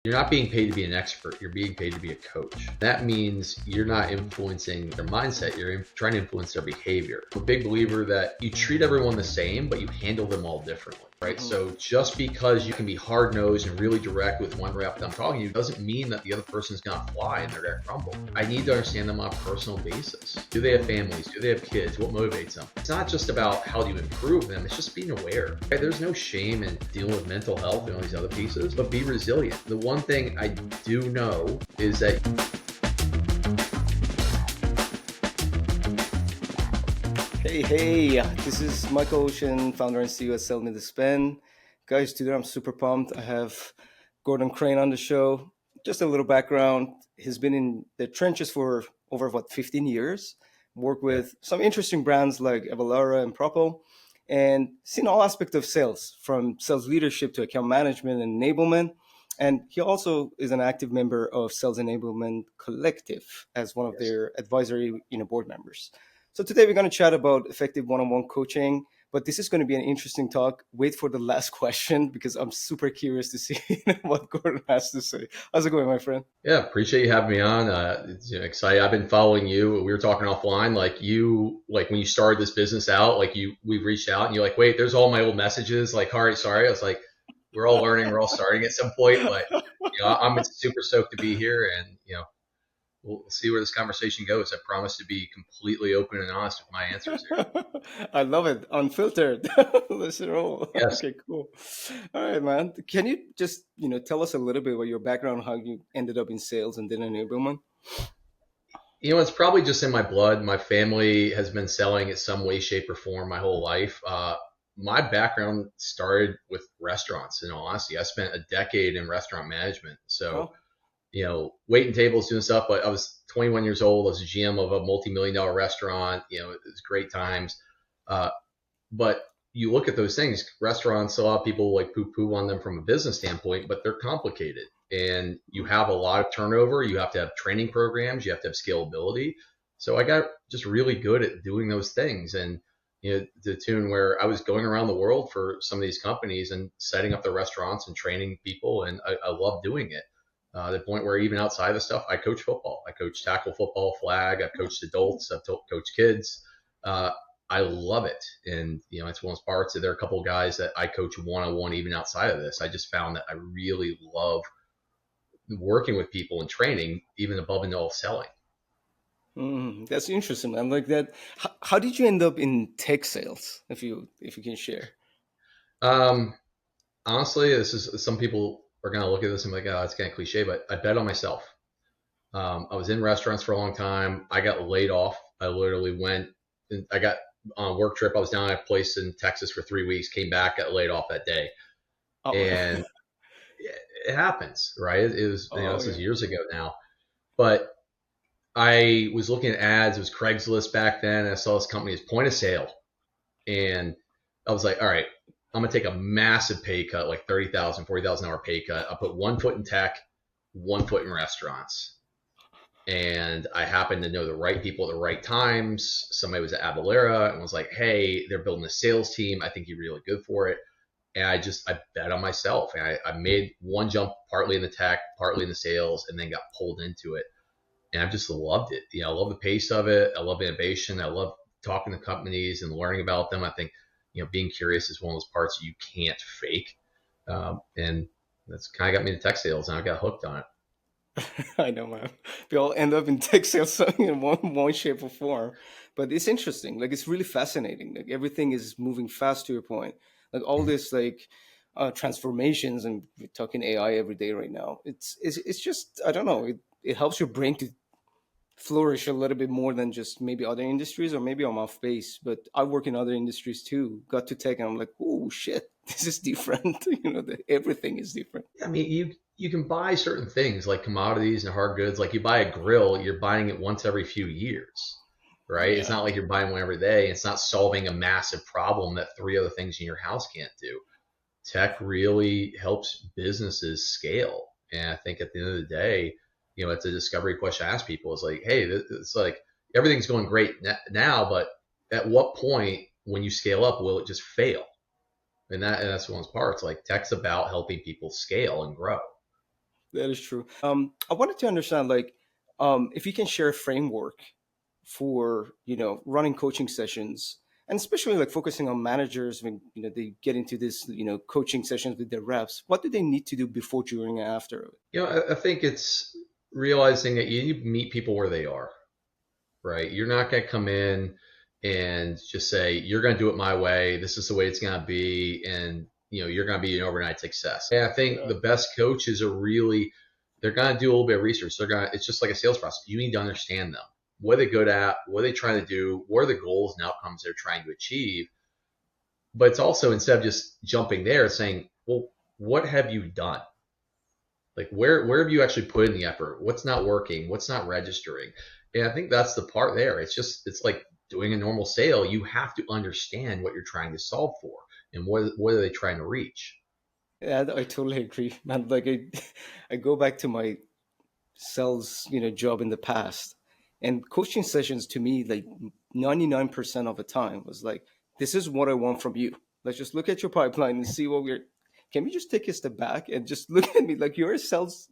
You're not being paid to be an expert. You're being paid to be a coach. That means you're not influencing their mindset. You're trying to influence their behavior. I'm a big believer that you treat everyone the same, but you handle them all differently, right? So just because you can be hard-nosed and really direct with one rep that I'm talking to you doesn't mean that the other person's going to fly and they're going to crumble. I need to understand them on a personal basis. Do they have families? Do they have kids? What motivates them? It's not just about how do you improve them. It's just being aware. Right? There's no shame in dealing with mental health and all these other pieces, but be resilient. The one thing I do know is that Hey, this is Michael Ocean, founder and CEO at Sales Enablement. Guys, today I'm super pumped. I have Gordon Crane on the show. Just a little background. He's been in the trenches for over, 15 years. Worked with some interesting brands like Avalara and Propel, and seen all aspects of sales, from sales leadership to account management and enablement. And he also is an active member of Sales Enablement Collective as one of their advisory board members. So today we're going to chat about effective one-on-one coaching, but this is going to be an interesting talk. Wait for the last question because I'm super curious to see what Gordon has to say. How's it going, my friend? Yeah, appreciate you having me on. It's exciting. I've been following you. We were talking offline, when you started this business out, we've reached out and you're like, wait, there's all my old messages. Like, all right, sorry. I was like, we're all learning, we're all starting at some point, but I'm super stoked to be here, and we'll see where this conversation goes. I promise to be completely open and honest with my answers here. I love it. Unfiltered. Let's roll. Yes. Okay, cool. All right, man. Can you just, tell us a little bit about your background, how you ended up in sales and then enablement? It's probably just in my blood. My family has been selling in some way, shape, or form my whole life. My background started with restaurants, in all honesty. I spent a decade in restaurant management. So, waiting tables, doing stuff. But I was 21 years old. I was a GM of a multi-million-dollar restaurant. It was great times. But you look at those things, restaurants, a lot of people like poo-poo on them from a business standpoint, but they're complicated. And you have a lot of turnover. You have to have training programs. You have to have scalability. So I got just really good at doing those things. And to the tune where I was going around the world for some of these companies and setting up the restaurants and training people. And I love doing it. The point where even outside of the stuff, I coach football. I coach tackle football, flag. I've coached adults. I've coached kids. I love it. And, it's one of those parts that there are a couple of guys that I coach one-on-one even outside of this. I just found that I really love working with people and training, even above and all selling. That's interesting, man. Like that. How did you end up in tech sales? If you can share. Honestly, this is, some people are going to look at this and be like, oh, it's kind of cliche, but I bet on myself. I was in restaurants for a long time. I got laid off. I literally went and I got on a work trip. I was down at a place in Texas for 3 weeks, came back, got laid off that day. Oh. And it happens, right? It was, this is years ago now, but I was looking at ads. It was Craigslist back then. And I saw this company as Point of Sale. And I was like, all right, I'm going to take a massive pay cut, like $30,000, $40,000 pay cut. I put 1 foot in tech, 1 foot in restaurants. And I happened to know the right people at the right times. Somebody was at Avalara and was like, hey, they're building a sales team. I think you're really good for it. And I bet on myself. And I made one jump, partly in the tech, partly in the sales, and then got pulled into it. And I just loved it. I love the pace of it. I love innovation. I love talking to companies and learning about them. I think, being curious is one of those parts you can't fake. And that's kind of got me to tech sales, and I got hooked on it. I know, man. We all end up in tech sales in one shape or form. But it's interesting. Like, it's really fascinating. Like, everything is moving fast, to your point. Like, all this, transformations, and we're talking AI every day right now. It's just, I don't know. It helps your brain to flourish a little bit more than just maybe other industries, or maybe I'm off base, but I work in other industries too. Got to tech and I'm like, oh shit, this is different. Everything is different. I mean, you can buy certain things like commodities and hard goods. Like you buy a grill, you're buying it once every few years, right? Yeah. It's not like you're buying one every day. It's not solving a massive problem that 3 other things in your house can't do. Tech really helps businesses scale. And I think at the end of the day, it's a discovery question I ask people. Is like, hey, it's like everything's going great now, but at what point when you scale up, will it just fail? And that's one of those parts. Like, tech's about helping people scale and grow. That is true. I wanted to understand, like, if you can share a framework for running coaching sessions, and especially like focusing on managers when they get into this coaching sessions with their reps. What do they need to do before, during, and after? I think it's realizing that you need to meet people where they are, right? You're not going to come in and just say, you're going to do it my way. This is the way it's going to be. And, you're going to be an overnight success. And I think Yeah. the best coaches are really, they're going to do a little bit of research. It's just like a sales process. You need to understand them. What are they good at? What are they trying to do? What are the goals and outcomes they're trying to achieve? But it's also, instead of just jumping there, saying, well, what have you done? Like where have you actually put in the effort? What's not working? What's not registering? And I think that's the part there. It's like doing a normal sale. You have to understand what you're trying to solve for and what are they trying to reach. Yeah, I totally agree, man. Like, I go back to my sales job in the past, and coaching sessions to me, like 99% of the time, was like, this is what I want from you. Let's just look at your pipeline and see what we're can we just take a step back and just look at me, like, you're a sales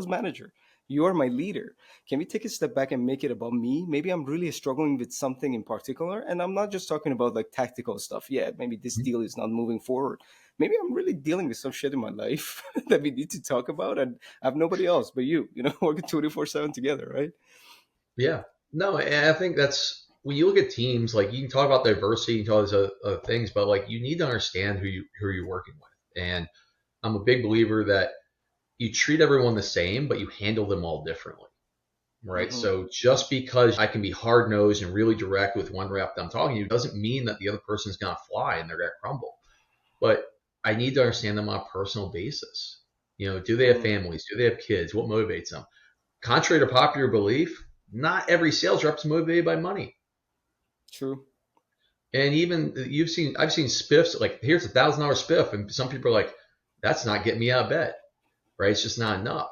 manager, you are my leader. Can we take a step back and make it about me? Maybe I'm really struggling with something in particular, and I'm not just talking about like tactical stuff. Yeah, maybe this deal is not moving forward. Maybe I'm really dealing with some shit in my life that we need to talk about, and I have nobody else but you, working 24/7 together, right? Yeah. No, and I think that's when you look at teams, like you can talk about diversity, you can talk about these other things, but like you need to understand who you're working with. And I'm a big believer that you treat everyone the same, but you handle them all differently. Right. Hmm. So just because I can be hard nosed and really direct with one rep that I'm talking to doesn't mean that the other person's going to fly and they're going to crumble. But I need to understand them on a personal basis. Do they have Hmm. families? Do they have kids? What motivates them? Contrary to popular belief, not every sales rep is motivated by money. True. And even I've seen spiffs like, here's $1,000 spiff. And some people are like, that's not getting me out of bed. Right. It's just not enough.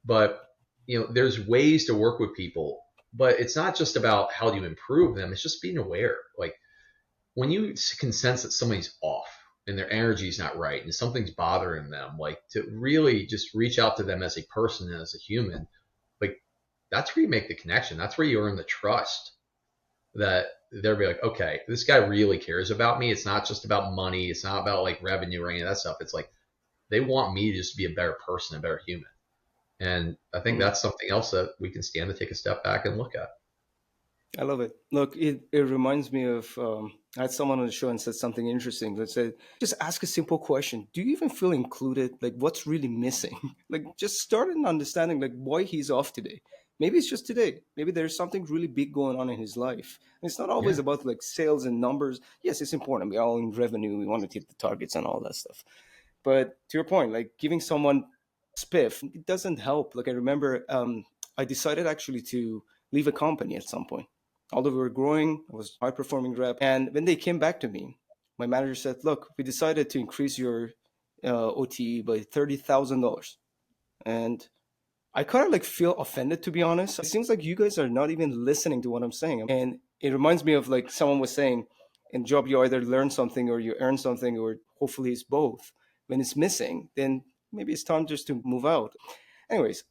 But there's ways to work with people, but it's not just about how do you improve them. It's just being aware. Like when you can sense that somebody's off and their energy's not right and something's bothering them, like to really just reach out to them as a person and as a human. Like that's where you make the connection. That's where you earn the trust that they'll be like, okay, this guy really cares about me. It's not just about money. It's not about like revenue or any of that stuff. It's like they want me to just be a better person, a better human. And I think Mm. that's something else that we can stand to take a step back and look at. I love it. Look, it reminds me of I had someone on the show and said something interesting. That said, just ask a simple question: do you even feel included? Like, what's really missing? Like, just start an understanding, like, why he's off today. Maybe it's just today. Maybe there's something really big going on in his life. And it's not always Yeah. about like sales and numbers. Yes, it's important. We're all in revenue. We want to hit the targets and all that stuff. But to your point, like giving someone spiff, it doesn't help. Like, I remember I decided actually to leave a company at some point. Although we were growing, I was high performing rep. And when they came back to me, my manager said, look, we decided to increase your OTE by $30,000. And I kind of like feel offended, to be honest. It seems like you guys are not even listening to what I'm saying. And it reminds me of like someone was saying, in job you either learn something or you earn something, or hopefully it's both. When it's missing, then maybe it's time just to move out. Anyways,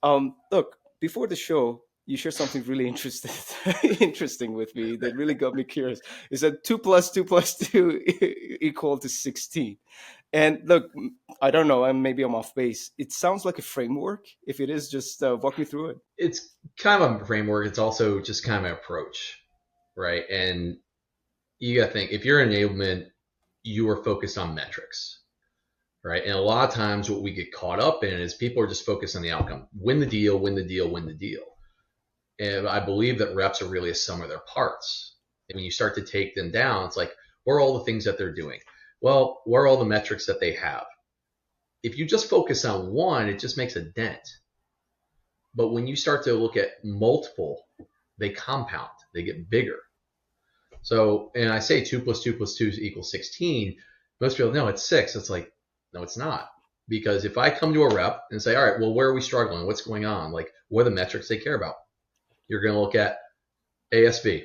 look, before the show, you shared something really interesting interesting with me that really got me curious. Is that 2 plus 2 plus 2 equal to 16? And look, I don't know, and maybe I'm off base. It sounds like a framework. If it is, just walk me through it. It's kind of a framework. It's also just kind of an approach, right? And you got to think if you're in enablement, you are focused on metrics, right? And a lot of times what we get caught up in is people are just focused on the outcome. Win the deal, win the deal, win the deal. And I believe that reps are really a sum of their parts. And when you start to take them down, it's like, what are all the things that they're doing? Well, what are all the metrics that they have? If you just focus on one, it just makes a dent. But when you start to look at multiple, they compound, they get bigger. So, and I say 2 plus 2 plus 2 equals 16. Most people know it's 6. It's like, no, it's not. Because if I come to a rep and say, all right, well, where are we struggling? What's going on? Like, what are the metrics they care about? You're going to look at ASV,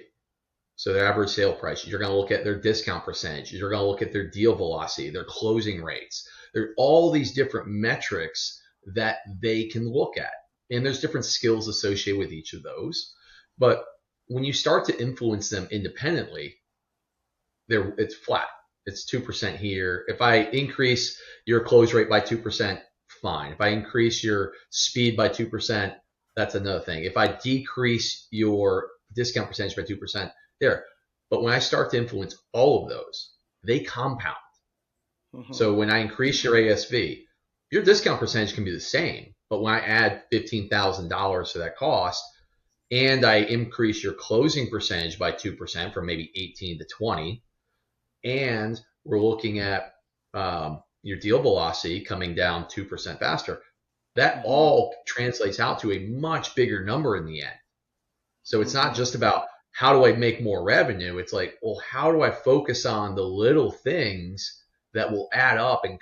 so their average sale price. You're going to look at their discount percentage. You're going to look at their deal velocity, their closing rates. There are all these different metrics that they can look at. And there's different skills associated with each of those. But when you start to influence them independently, it's flat. It's 2% here. If I increase your close rate by 2%, fine. If I increase your speed by 2%, that's another thing. If I decrease your discount percentage by 2%, there. But when I start to influence all of those, they compound. Mm-hmm. So when I increase your ASV, your discount percentage can be the same. But when I add $15,000 to that cost, and I increase your closing percentage by 2% from maybe 18 to 20, and we're looking at your deal velocity coming down 2% faster, that all translates out to a much bigger number in the end. So it's not just about how do I make more revenue? It's like, well, how do I focus on the little things that will add up and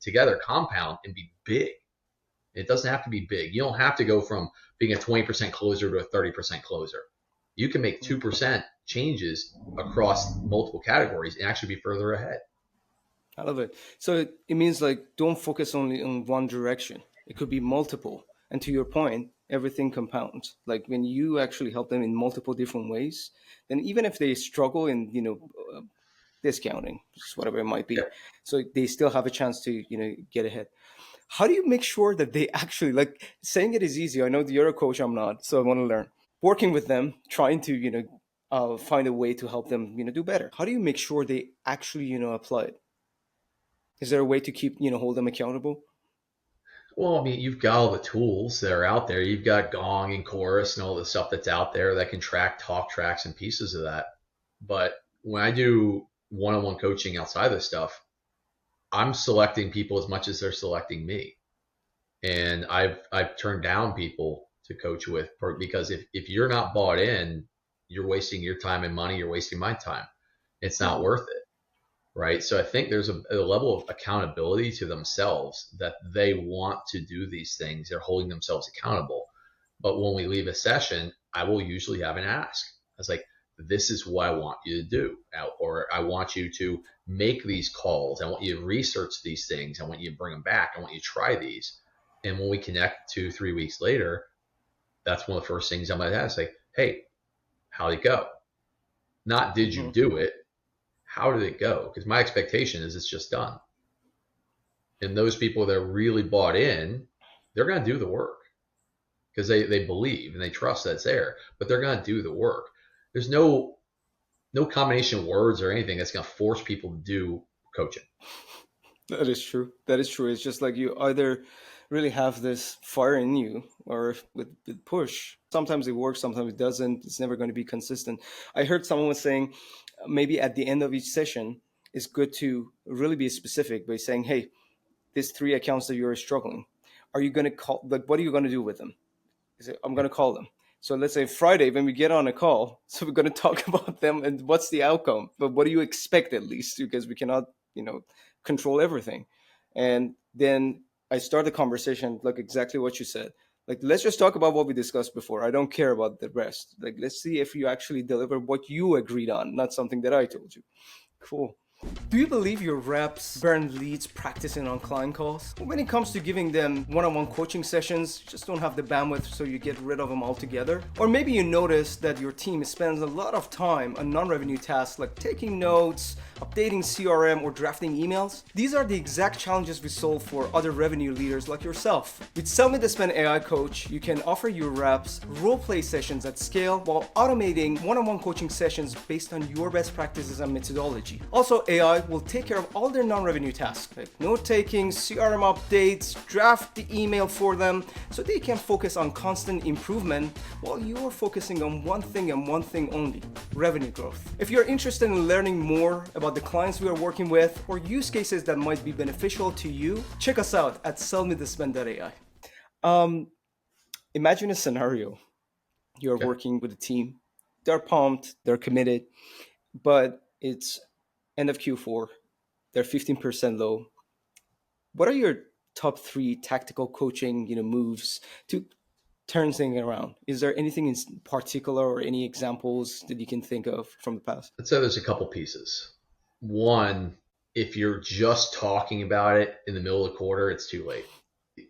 together compound and be big? It doesn't have to be big. You don't have to go from being a 20% closer to a 30% closer. You can make 2% changes across multiple categories and actually be further ahead. I love it. So it means like don't focus only on one direction. It could be multiple. And to your point, everything compounds. Like when you actually help them in multiple different ways, then even if they struggle in, discounting, just whatever it might be, so they still have a chance to, get ahead. How do you make sure that they actually, like, saying it is easy? I know you're a coach, I'm not, so I want to learn. Working with them, trying to, find a way to help them, do better. How do you make sure they actually, apply it? Is there a way to keep, hold them accountable? Well, I mean, you've got all the tools that are out there. You've got Gong and Chorus and all the stuff that's out there that can track talk tracks and pieces of that. But when I do one-on-one coaching outside of this stuff, I'm selecting people as much as they're selecting me. And I've turned down people to coach with because if you're not bought in, you're wasting your time and money. You're wasting my time. It's not worth it. Right. So I think there's a level of accountability to themselves that they want to do these things. They're holding themselves accountable. But when we leave a session, I will usually have an ask. I was like, this is what I want you to do, or I want you to make these calls. I want you to research these things. I want you to bring them back. I want you to try these. And when we connect 2-3 weeks later, that's one of the first things I might ask, like, hey, how'd it go? Not did you do it? How did it go? Because my expectation is it's just done. And those people that are really bought in, they're going to do the work because they believe and they trust that it's there, but they're going to do the work. There's no combination of words or anything that's going to force people to do coaching. That is true. That is true. It's just like you either really have this fire in you or with push. Sometimes it works, sometimes it doesn't. It's never going to be consistent. I heard someone was saying maybe at the end of each session, it's good to really be specific by saying, hey, these 3 accounts that you're struggling, are you going to call, like, what are you going to do with them? I'm going to call them. So let's say Friday, when we get on a call, so we're going to talk about them and what's the outcome, but what do you expect at least? Because we cannot, control everything. And then I start the conversation like exactly what you said. Like, let's just talk about what we discussed before. I don't care about the rest. Like, let's see if you actually deliver what you agreed on, not something that I told you. Cool. Do you believe your reps burn leads practicing on client calls? When it comes to giving them one-on-one coaching sessions, you just don't have the bandwidth, so you get rid of them altogether? Or maybe you notice that your team spends a lot of time on non-revenue tasks like taking notes, updating CRM, or drafting emails? These are the exact challenges we solve for other revenue leaders like yourself. With Sell Me the Spend AI Coach, you can offer your reps role-play sessions at scale while automating one-on-one coaching sessions based on your best practices and methodology. Also, AI will take care of all their non-revenue tasks, like note-taking, CRM updates, draft the email for them, so they can focus on constant improvement while you're focusing on one thing and one thing only, revenue growth. If you're interested in learning more about the clients we are working with or use cases that might be beneficial to you, check us out at sellmethespend.ai. Imagine a scenario. You're working with a team. They're pumped, they're committed, but it's end of Q4, they're 15% low. What are your top 3 tactical coaching, moves to turn things around? Is there anything in particular or any examples that you can think of from the past? I'd say there's a couple pieces. One, if you're just talking about it in the middle of the quarter, it's too late.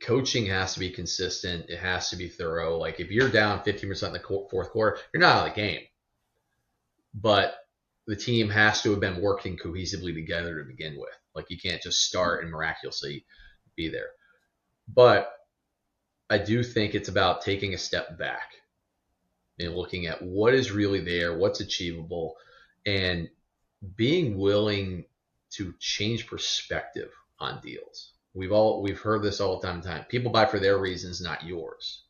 Coaching has to be consistent. It has to be thorough. Like if you're down 15% in the fourth quarter, you're not out of the game. But the team has to have been working cohesively together to begin with. Like you can't just start and miraculously be there. But I do think it's about taking a step back and looking at what is really there, what's achievable, and being willing to change perspective on deals. We've heard this all the time. People buy for their reasons, not yours.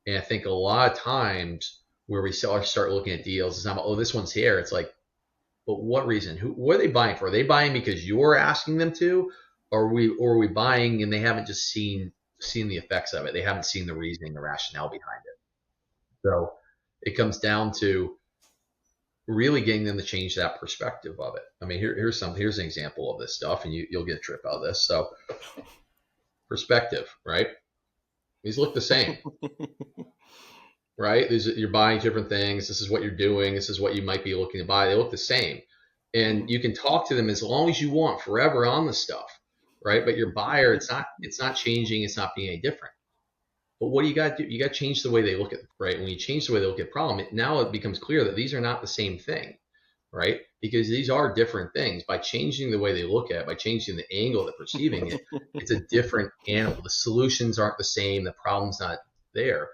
And I think a lot of times where we start looking at deals, it's not, oh, this one's here. It's like, but what reason? What are they buying for? Are they buying because you're asking them to, or are we buying and they haven't just seen the effects of it? They haven't seen the reasoning, the rationale behind it. So it comes down to really getting them to change that perspective of it. I mean, here's an example of this stuff, and you'll get a trip out of this. So perspective, right? These look the same. Right? You're buying different things. This is what you're doing. This is what you might be looking to buy. They look the same. And you can talk to them as long as you want forever on the stuff, right? But your buyer, it's not changing. It's not being any different. But what do you got to do? You got to change the way they look at it, right? When you change the way they look at problem, now it becomes clear that these are not the same thing, right? Because these are different things. By changing the way they look at it, by changing the angle they're perceiving it, it's a different animal. The solutions aren't the same. The problem's not there.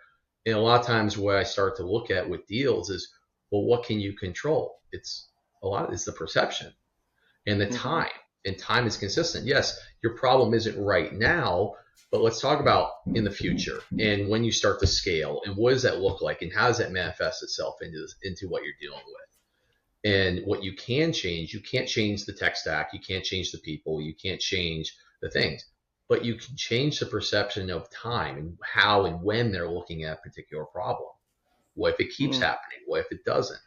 And a lot of times what I start to look at with deals is, well, what can you control? It's the perception and the time. And time is consistent. Yes, your problem isn't right now, but let's talk about in the future and when you start to scale and what does that look like and how does that manifest itself into what you're dealing with. And what you can change, you can't change the tech stack, you can't change the people, you can't change the things, but you can change the perception of time and how and when they're looking at a particular problem. What if it keeps happening? What if it doesn't?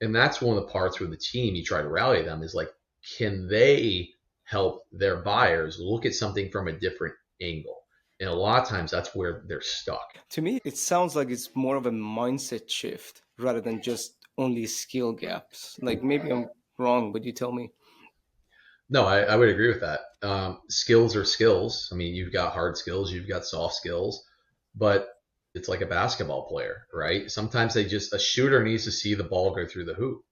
And that's one of the parts where the team, you try to rally them is like, can they help their buyers look at something from a different angle? And a lot of times that's where they're stuck. To me, it sounds like it's more of a mindset shift rather than just only skill gaps. Like maybe I'm wrong, but you tell me. No, I would agree with that. Skills are skills. I mean, you've got hard skills, you've got soft skills, but it's like a basketball player, right? Sometimes a shooter needs to see the ball go through the hoop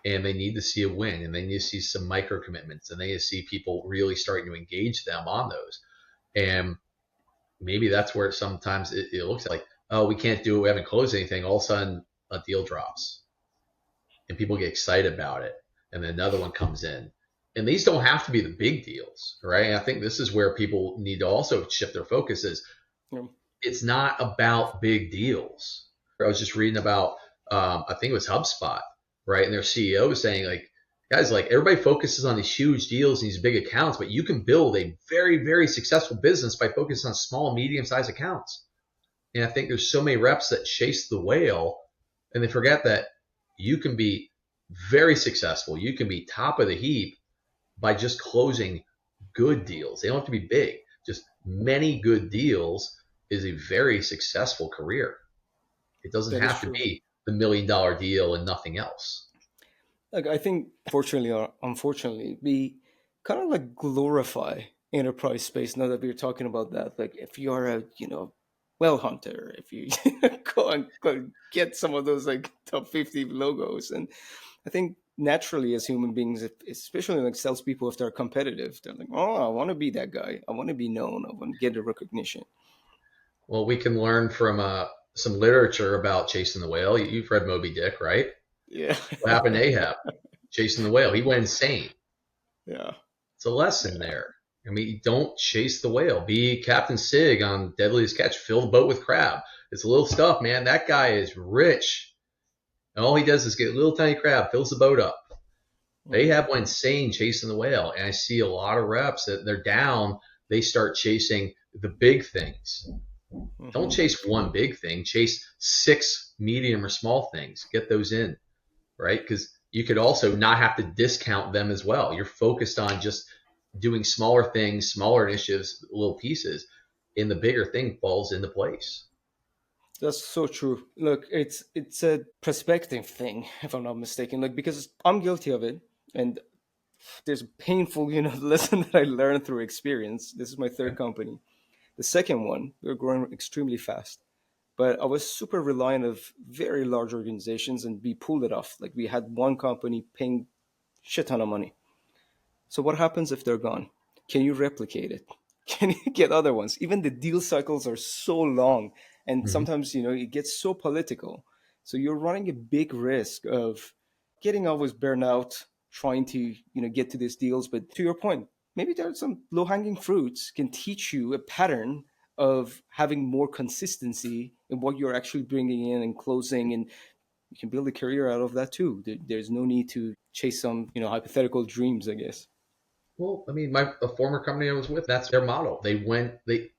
and they need to see a win and they need to see some micro commitments and they need to see people really starting to engage them on those. And maybe that's where sometimes it looks like, oh, we can't do it. We haven't closed anything. All of a sudden a deal drops and people get excited about it. And then another one comes in. And these don't have to be the big deals, right? And I think this is where people need to also shift their focus is it's not about big deals. I was just reading about, I think it was HubSpot, right? And their CEO was saying like, guys, like everybody focuses on these huge deals and these big accounts, but you can build a very, very successful business by focusing on small, medium-sized accounts. And I think there's so many reps that chase the whale and they forget that you can be very successful. You can be top of the heap by just closing good deals. They don't have to be big. Just many good deals is a very successful career. It doesn't have to be the $1 million deal and nothing else. Like I think, fortunately or unfortunately, we kind of like glorify enterprise space now that we're talking about that. Like if you're a, well hunter, if you go and get some of those like top 50 logos. And I think naturally as human beings, especially like salespeople, if they're competitive, they're like, oh, I want to be that guy. I want to be known. I want to get the recognition. Well, we can learn from some literature about chasing the whale. You've read Moby Dick, right? Yeah. What happened to Ahab? Chasing the whale. He went insane. Yeah. It's a lesson there. I mean, don't chase the whale. Be Captain Sig on Deadliest Catch. Fill the boat with crab. It's a little stuff, man. That guy is rich. And all he does is get a little tiny crab, fills the boat up. Ahab went insane chasing the whale. And I see a lot of reps that they're down. They start chasing the big things. Don't chase one big thing. Chase 6 medium or small things. Get those in, right? Because you could also not have to discount them as well. You're focused on just doing smaller things, smaller initiatives, little pieces, and the bigger thing falls into place. That's so true. Look, it's a perspective thing, if I'm not mistaken. Like because I'm guilty of it, and there's a painful, lesson that I learned through experience. This is my third company. The second one, we were growing extremely fast, but I was super reliant of very large organizations, and we pulled it off. Like we had one company paying shit ton of money. So what happens if they're gone? Can you replicate it? Can you get other ones? Even the deal cycles are so long, and Mhm. sometimes it gets so political. So you're running a big risk of getting always burned out trying to get to these deals. But to your point, maybe there are some low hanging fruits can teach you a pattern of having more consistency in what you're actually bringing in and closing, and you can build a career out of that too. There's no need to chase some hypothetical dreams, I guess. Well, I mean, a former company I was with, that's their model. They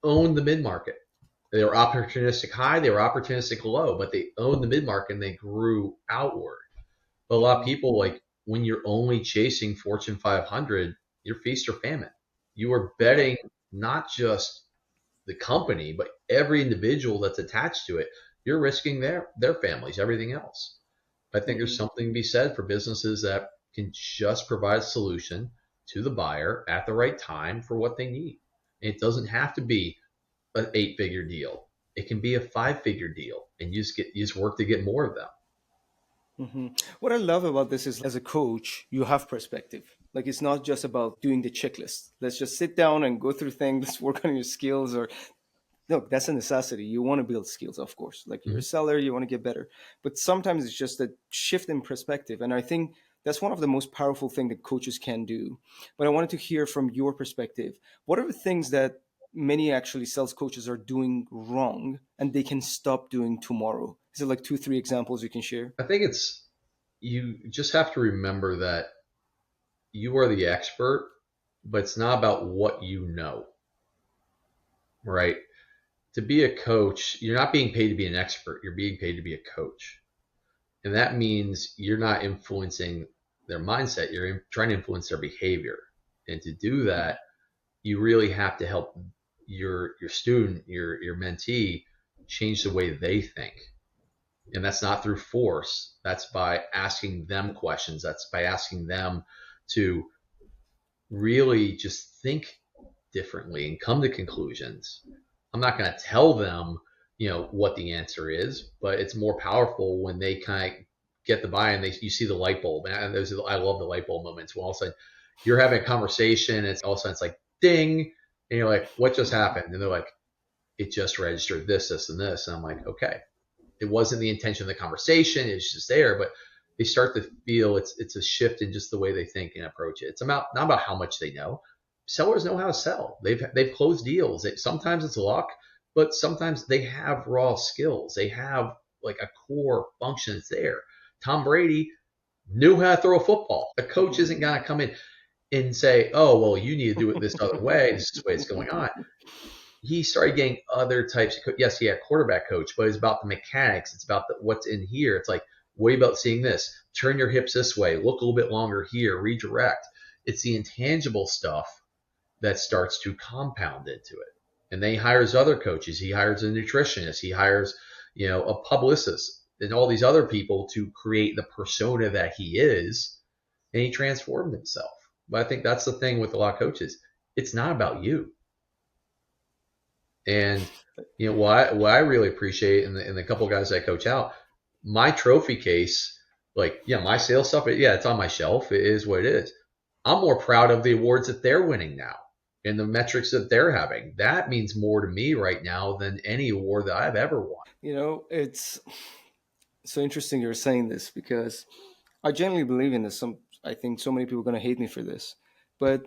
owned the mid market. They were opportunistic high, they were opportunistic low, but they owned the mid market and they grew outward. But a lot of Mhm. people, like when you're only chasing Fortune 500, you're feast or famine. You are Yeah. betting not just the company, but every individual that's attached to it. You're risking their families, everything else. I think there's Hmm. something to be said for businesses that can just provide a solution to the buyer at the right time for what they need. It doesn't have to be an 8-figure deal. It can be a 5-figure deal, and you just work to get more of them. Hmm. What I love about this is, as a coach, you have perspective. Like it's not just about doing the checklist. Let's just sit down and go through things, work on your skills, or look, that's a necessity. You want to build skills, of course. Like you're a Mhm. seller, you want to get better. But sometimes it's just a shift in perspective. And I think that's one of the most powerful things that coaches can do. But I wanted to hear from your perspective. What are the things that many actually sales coaches are doing wrong and they can stop doing tomorrow? Is it like two, three examples you can share? I think you just have to remember that you are the expert, but it's not about what you know, right? To be a coach, you're not being paid to be an expert. You're being paid to be a coach. And that means you're not influencing their mindset. You're trying to influence their behavior. And to do that, you really have to help your student, your mentee, change the way they think. And that's not through force. That's by asking them questions. That's by asking them to really just think differently and come to conclusions. I'm not going to tell them, what the answer is, but it's more powerful when they kind of get the buy-in. You see the light bulb, and I love the light bulb moments. When all of a sudden you're having a conversation, and it's all of a sudden it's like ding, and you're like, "What just happened?" And they're like, "It just registered this, this, and this." And I'm like, "Okay, it wasn't the intention of the conversation. It's just there." But they start to feel it's a shift in just the way they think and approach it. It's about not about how much they know. Sellers know how to sell. They've closed deals. Sometimes it's luck, but sometimes they have raw skills. They have like a core function that's there. Tom Brady knew how to throw a football. A coach isn't going to come in and say, "Oh, well, you need to do it this other way. This is the way it's going on." He started getting other types of yes, he had quarterback coach, but it's about the mechanics. It's about what's in here. It's like, what about seeing this? Turn your hips this way. Look a little bit longer here. Redirect. It's the intangible stuff that starts to compound into it. And then he hires other coaches. He hires a nutritionist. He hires, a publicist and all these other people to create the persona that he is. And he transformed himself. But I think that's the thing with a lot of coaches. It's not about you. And what I really appreciate in the couple of guys I coach out, my trophy case, like yeah, my sales stuff, yeah, it's on my shelf. It is what it is. I'm more proud of the awards that they're winning now and the metrics that they're having. That means more to me right now than any award that I've ever won. It's so interesting you're saying this because I genuinely believe in this. I think so many people are going to hate me for this, but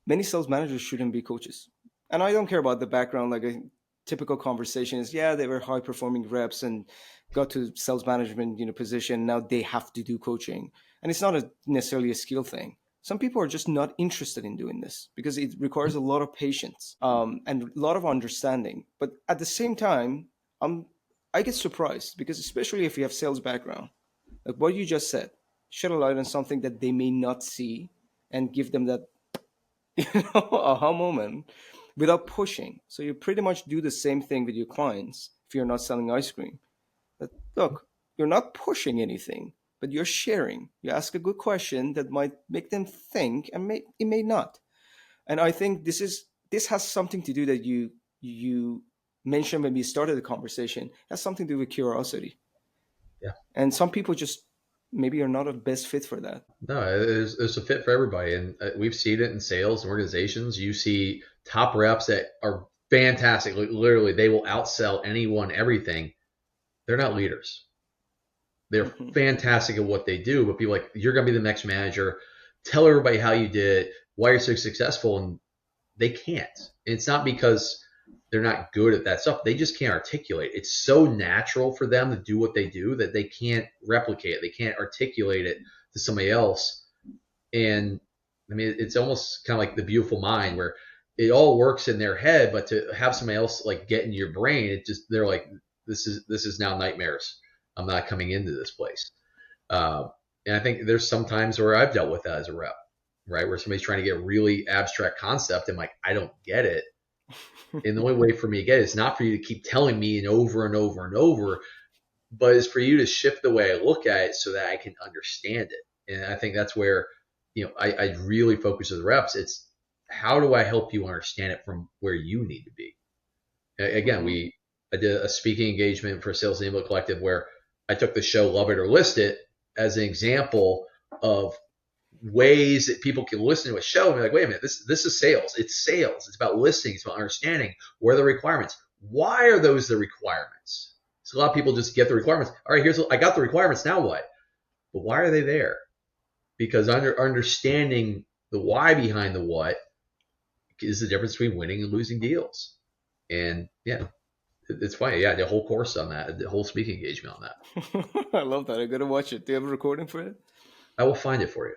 many sales managers shouldn't be coaches. And I don't care about the background. Like a typical conversation is, yeah, they were high performing reps and got to sales management, position. Now they have to do coaching, and it's not necessarily a skill thing. Some people are just not interested in doing this because it requires a lot of patience and a lot of understanding. But at the same time, I'm I get surprised because especially if you have sales background, like what you just said, shed a light on something that they may not see and give them that aha moment without pushing. So you pretty much do the same thing with your clients if you're not selling ice cream. That look, you're not pushing anything, but you're sharing. You ask a good question that might make them think, and it may not. And I think this has something to do that you. you mentioned when we started the conversation has something to do with curiosity. Yeah. And some people just maybe are not a best fit for that. No, there's a fit for everybody. And we've seen it in sales and organizations. You see top reps that are fantastic. Literally, they will outsell anyone, everything. They're not leaders. They're Hmm. fantastic at what they do, but people like, you're going to be the next manager. Tell everybody how you did it, why you're so successful. And they can't. And it's not because they're not good at that stuff. They just can't articulate. It's so natural for them to do what they do that they can't replicate it. They can't articulate it to somebody else. And I mean, it's almost kind of like the beautiful mind where it all works in their head, but to have somebody else like get in your brain, it just, they're like, this is now nightmares. I'm not coming into this place. Uh, and I think there's some times where I've dealt with that as a rep, right? Where somebody's trying to get a really abstract concept and like, I don't get it. And the only way for me to get it is not for you to keep telling me and over and over and over, but it's for you to shift the way I look at it so that I can understand it. And I think that's where, I really focus with the reps. It's how do I help you understand it from where you need to be? Again, Hmm. I did a speaking engagement for Sales Enablement Collective where I took the show Love It or List It as an example of ways that people can listen to a show and be like, wait a minute, this is sales. It's sales. It's about listening. It's about understanding what are the requirements. Why are those the requirements? So a lot of people just get the requirements. All right, I got the requirements. Now what? But why are they there? Because understanding the why behind the what is the difference between winning and losing deals. And yeah, it's funny. Yeah, the whole course on that, the whole speaking engagement on that. I love that. I gotta watch it. Do you have a recording for it? I will find it for you.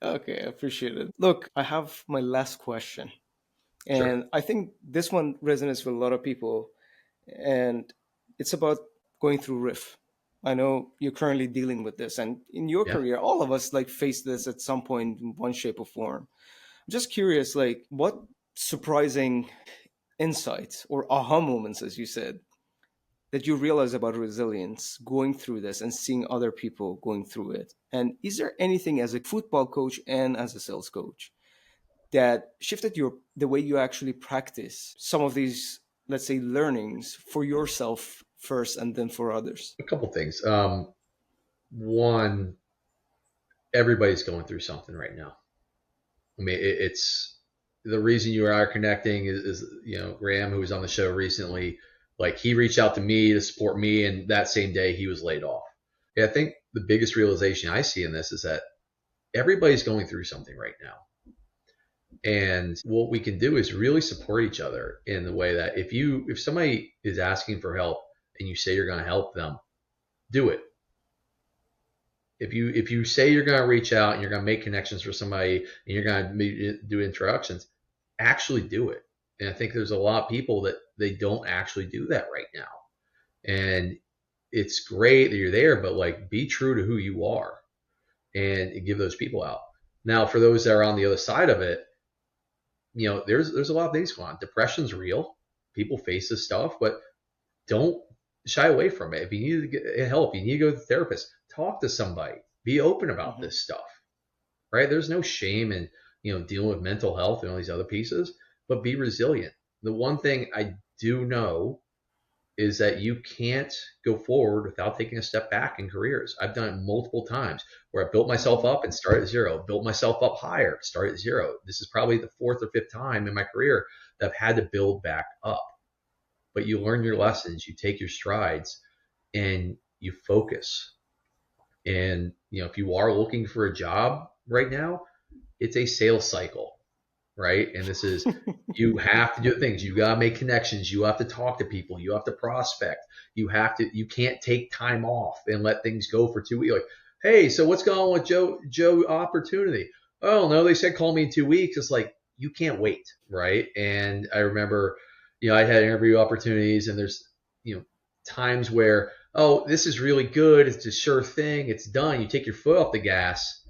Okay, I appreciate it. Look, I have my last question. Sure. And I think this one resonates with a lot of people. And it's about going through RIF. I know you're currently dealing with this. And in your Yeah. career, all of us like face this at some point in one shape or form. I'm just curious, like, what surprising insights or aha moments, as you said, that you realize about resilience going through this and seeing other people going through it? And is there anything as a football coach and as a sales coach that shifted your the way you actually practice some of these, let's say, learnings for yourself first and then for others? A couple things. One, everybody's going through something right now. I mean, it's the reason you are connecting is Graham, who was on the show recently, like he reached out to me to support me, and that same day he was laid off. Yeah, I think the biggest realization I see in this is that everybody's going through something right now. And what we can do is really support each other in the way that if somebody is asking for help and you say you're going to help them, do it. If you say you're going to reach out and you're going to make connections for somebody and you're going to do introductions, actually do it. And I think there's a lot of people that they don't actually do that right now. And it's great that you're there, but like be true to who you are and give those people out. Now, for those that are on the other side of it, there's a lot of things going on. Depression's real. People face this stuff, but don't shy away from it. If you need to get help, you need to go to the therapist. Talk to somebody. Be open about Hmm. this stuff, right? There's no shame in dealing with mental health and all these other pieces, but be resilient. The one thing I do know is that you can't go forward without taking a step back in careers. I've done it multiple times where I built myself up and started at zero, built myself up higher, started at zero. This is probably the fourth or fifth time in my career that I've had to build back up. But you learn your lessons, you take your strides, and you focus. And if you are looking for a job right now, it's a sales cycle, right? And this is you have to do things. You got to make connections. You have to talk to people. You have to prospect. You can't take time off and let things go for 2 weeks. Like, hey, so what's going on with Joe opportunity? Oh no, they said call me in 2 weeks. It's like you can't wait, right? And I remember, I had interview opportunities, and there's times where, oh, this is really good. It's a sure thing. It's done. You take your foot off the gas,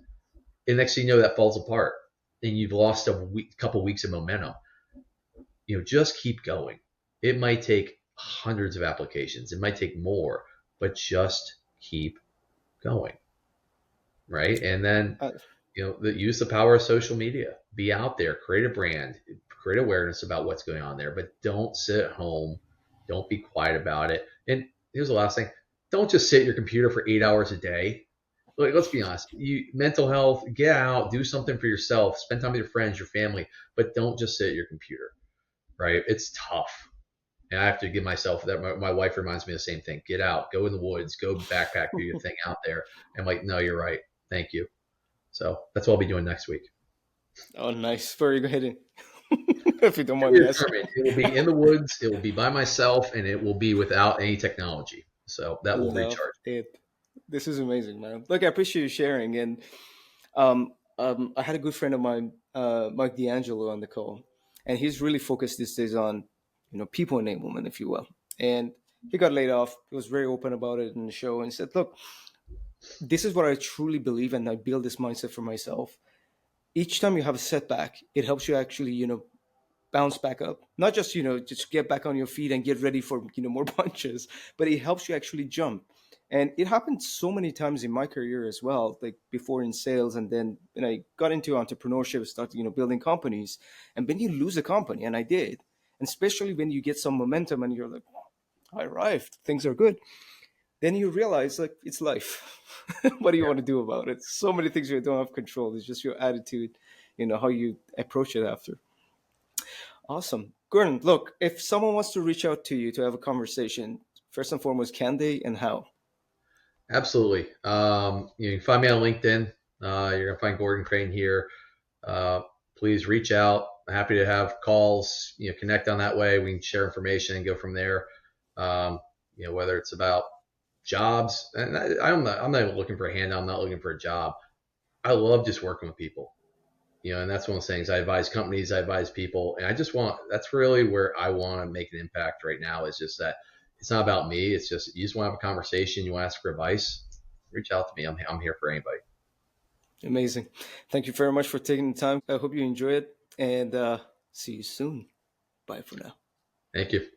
and next thing you know, that falls apart, and you've lost a couple weeks of momentum. Just keep going. It might take hundreds of applications. It might take more, but just keep going, right? And then, uh, use the power of social media. Be out there, create a brand, create awareness about what's going on there, but don't sit at home. Don't be quiet about it. And here's the last thing. Don't just sit at your computer for 8 hours a day. Like, let's be honest. Mental health, get out, do something for yourself, spend time with your friends, your family, but don't just sit at your computer, right? It's tough. And I have to give myself that. My wife reminds me of the same thing. Get out, go in the woods, go backpack, do your thing out there. And I'm like, no, you're right. Thank you. So that's what I'll be doing next week. Oh, nice. Very good hitting. If you don't mind me asking. It will be in the woods. It will be by myself, and it will be without any technology. So that will Love recharge. it. This is amazing, man. Look, I appreciate you sharing. And I had a good friend of mine, Mike D'Angelo, on the call, and he's really focused these days on, people enablement, if you will. And he got laid off. He was very open about it in the show, and said, "Look, this is what I truly believe, and I build this mindset for myself. Each time you have a setback, it helps you actually, bounce back up. Not just, just get back on your feet and get ready for, more punches, but it helps you actually jump." And it happened so many times in my career as well, like before in sales. And then when I got into entrepreneurship, started, building companies. And when you lose a company, and I did, and especially when you get some momentum and you're like, I arrived, things are good. Then you realize, like, it's life. What do you Yeah, want to do about it? So many things you don't have control. It's just your attitude, how you approach it after. Awesome. Gordon, look, if someone wants to reach out to you to have a conversation, first and foremost, can they and how? absolutely. You can find me on LinkedIn. You're gonna find Gordon Crane here. Please reach out. I'm happy to have calls. Connect on that way. We can share information and go from there. Whether it's about jobs, and I'm not looking for a handout. I'm not looking for a job. I love just working with people. And that's one of the things I advise companies, I advise people, and that's really where I want to make an impact right now. Is just that it's not about me. It's just you just want to have a conversation. You want to ask for advice. Reach out to me. I'm here for anybody. Amazing. Thank you very much for taking the time. I hope you enjoy it, and see you soon. Bye for now. Thank you.